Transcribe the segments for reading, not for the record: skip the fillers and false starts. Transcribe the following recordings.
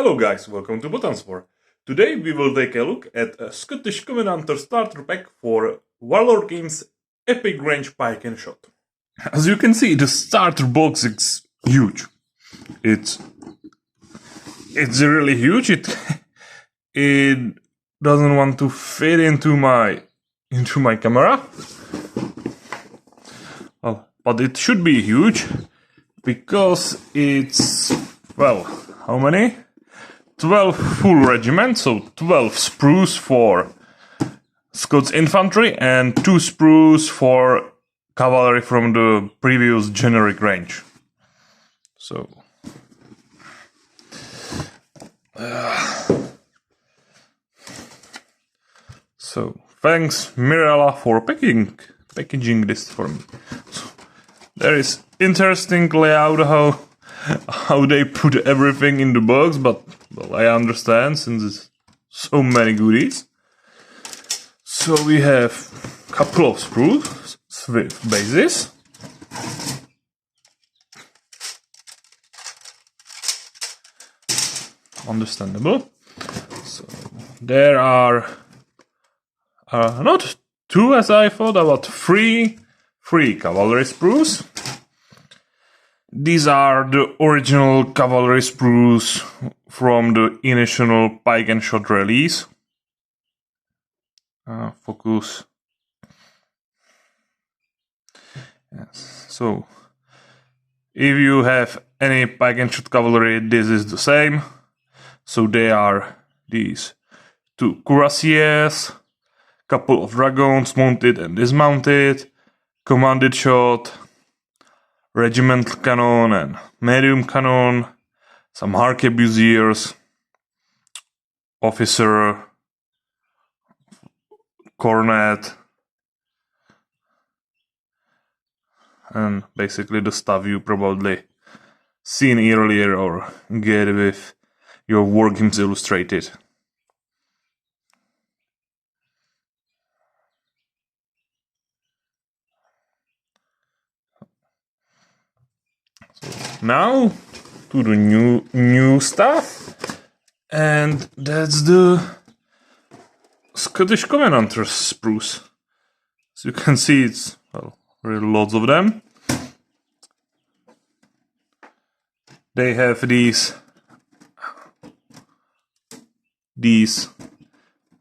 Hello guys, welcome to Buttons War. Today we will take a look at a Scottish Covenanters Starter Pack for Warlord Games Epic Range Pike and Shot. As you can see, the starter box is huge. It's really huge. It doesn't want to fit into my camera. Well, but it should be huge because it's, well, how many? 12 full regiments, so 12 sprues for Scots infantry and 2 sprues for cavalry from the previous generic range. So thanks Mirella for packaging this for me. So, there is interesting layout how they put everything in the box, but well, I understand since it's so many goodies. So we have a couple of sprues with bases. Understandable. So there are not 2 as I thought, about 3 cavalry sprues. These are the original cavalry sprues from the initial Pike and Shot release. Focus. Yes. So, if you have any Pike and Shot cavalry, this is the same. So they are these 2 cuirassiers, couple of dragons mounted and dismounted, commanded shot, regimental cannon and medium cannon, some arquebusiers, officer, cornet, and basically the stuff you probably seen earlier or get with your Wargames Illustrated. Now to the new stuff, and that's the Scottish Covenanters sprues. As you can see, it's really lots of them. They have these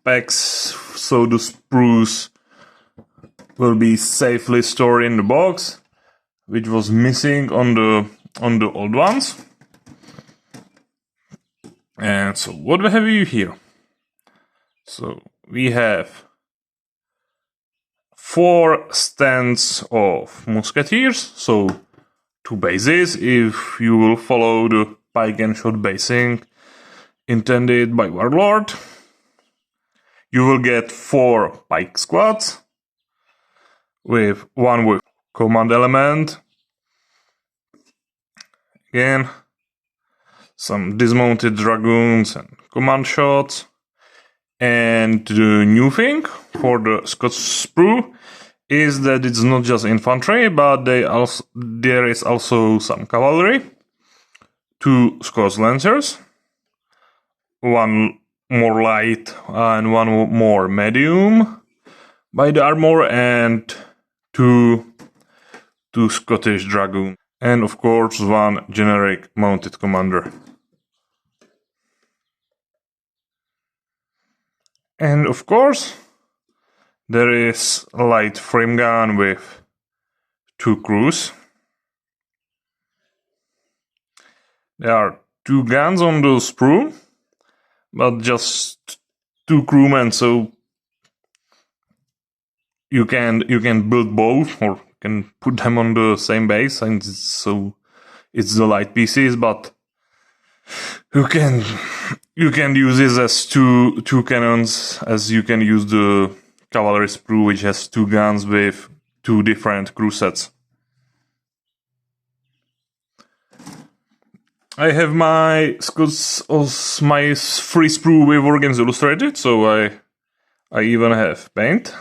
packs, so the sprues will be safely stored in the box, which was missing on the old ones. And so what have we here? So we have 4 stands of musketeers, so 2 bases if you will follow the Pike and Shot basing intended by Warlord. You will get 4 pike squads, with 1 with command element. Again, some dismounted dragoons and command shots. And the new thing for the Scots sprue is that it's not just infantry, but there is also some cavalry, 2 Scots lancers, 1 more light and 1 more medium by the armor, and 2 Scottish dragoons, and of course 1 generic mounted commander. And of course, there is a light frame gun with 2 crews. There are 2 guns on the sprue, but just 2 crewmen, so you can build both or can put them on the same base, and so it's the light pieces, but you can use this as two cannons, as you can use the cavalry sprue, which has 2 guns with 2 different crew sets. I have my Scots, my free sprue with Wargames Illustrated, so I even have paint.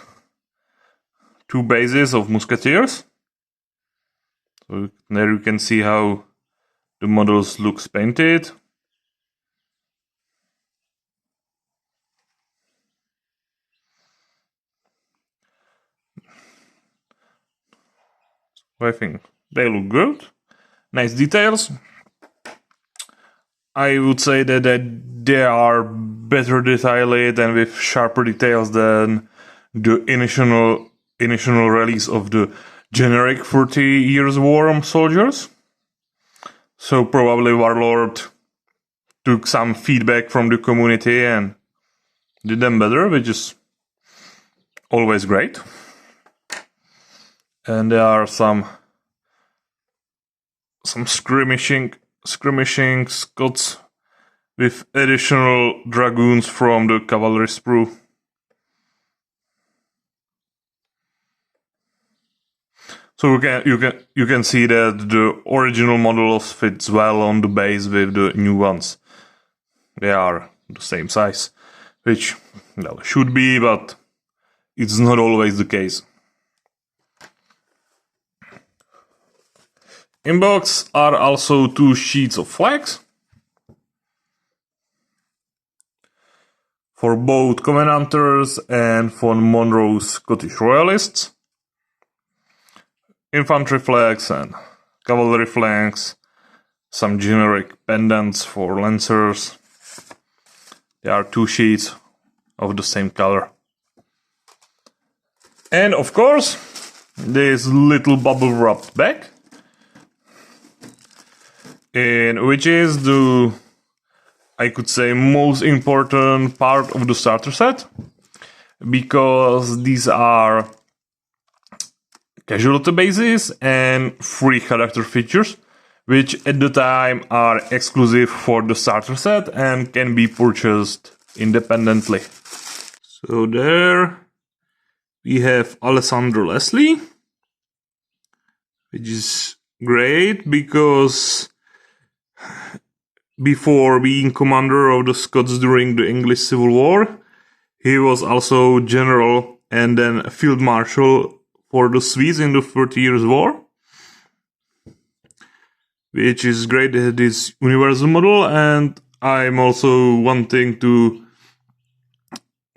2 bases of musketeers. So there you can see how the models looks painted. I think they look good. Nice details. I would say that they are better detailed and with sharper details than the initial release of the generic 30 Years War soldiers. So probably Warlord took some feedback from the community and did them better, which is always great. And there are some skirmishing Scots with additional dragoons from the cavalry sprue. So you can see that the original models fits well on the base with the new ones. They are the same size, which should be, but it's not always the case. In box are also 2 sheets of flags for both Covenanters and von Monroe's Scottish Royalists. Infantry flags and cavalry flags, some generic pendants for lancers. There are 2 sheets of the same color. And of course, this little bubble wrapped bag, which is the, I could say, most important part of the starter set, because these are casualty bases and free character features, which at the time are exclusive for the starter set and can be purchased independently. So there we have Alessandro Leslie, which is great because before being commander of the Scots during the English Civil War, he was also general and then field marshal for the Swedes in the 30 Years War, which is great that this universal model, and I'm also wanting to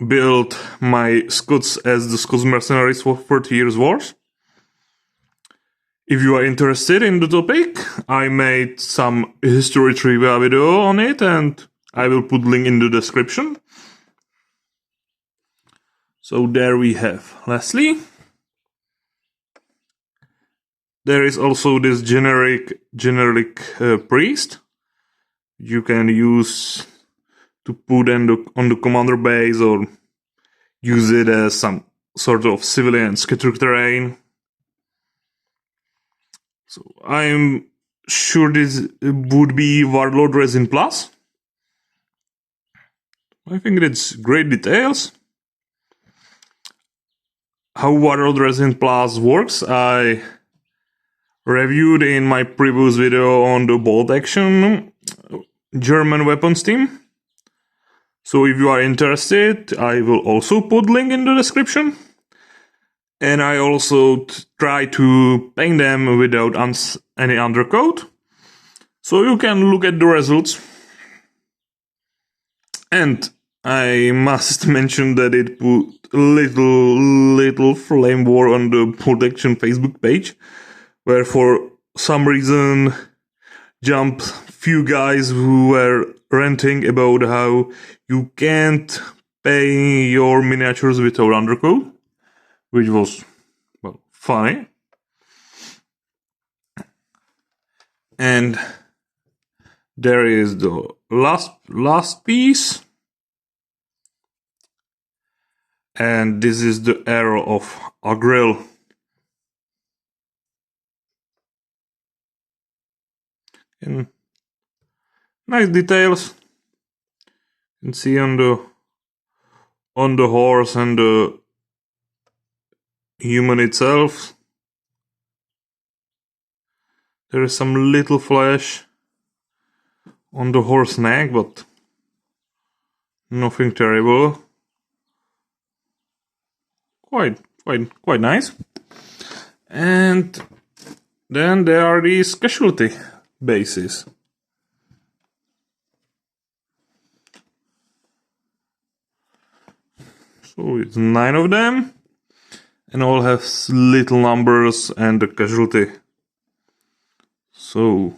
build my Scots as the Scots mercenaries for 30 Years Wars. If you are interested in the topic, I made some history trivia video on it, and I will put link in the description. So there we have Leslie. There is also this generic priest you can use to put on the commander base or use it as some sort of civilian scattered terrain. So I'm sure this would be Warlord Resin Plus. I think it's great details. How Warlord Resin Plus works, I reviewed in my previous video on the bolt action German weapons team. So if you are interested, I will also put link in the description. And I also try to paint them without any undercoat, so you can look at the results. And I must mention that it put little flame war on the protection Facebook page, where for some reason jumped few guys who were ranting about how you can't paint your miniatures without undercoat, which was, well, funny. And there is the last piece, and this is the arrow of Agril. And nice details. You can see on the horse and the human itself. There is some little flesh on the horse neck, but nothing terrible. Quite nice. And then there are these casualty bases. So it's 9 of them, and all have little numbers and the casualty So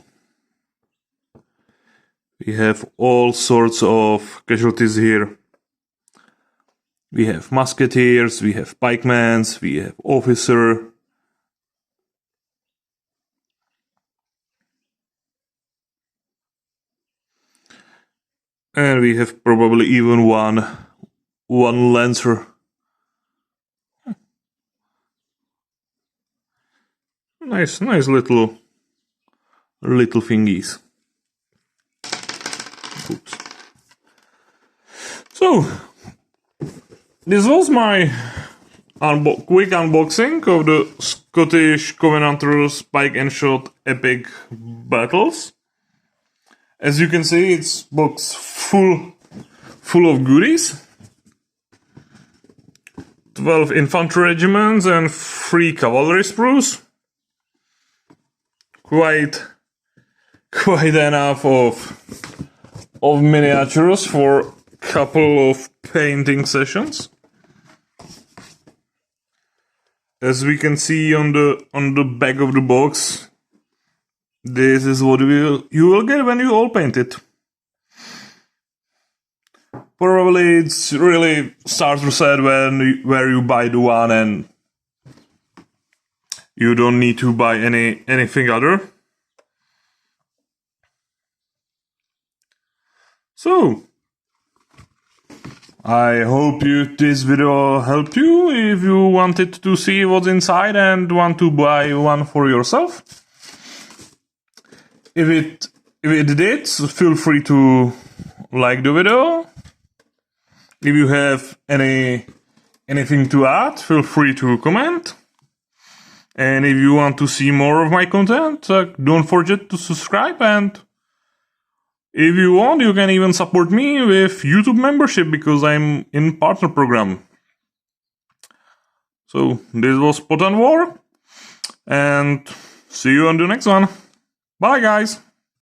we have all sorts of casualties here. We have musketeers, we have pikemen, we have officer. And we have probably even one lancer. Nice little thingies. Oops. So this was my quick unboxing of the Scottish Covenanters Pike Shotte Epic Battles. As you can see, it's box full of goodies. 12 infantry regiments and 3 cavalry sprues. Quite enough of miniatures for a couple of painting sessions. As we can see on the back of the box, this is what you will get when you all paint it. Probably it's really starter set where you buy the one and you don't need to buy anything other. So I hope this video helped you if you wanted to see what's inside and want to buy one for yourself. If it did, feel free to like the video. If you have anything to add, feel free to comment. And if you want to see more of my content, don't forget to subscribe. And if you want, you can even support me with YouTube membership because I'm in partner program. So this was Pot and War, and see you on the next one. Bye, guys.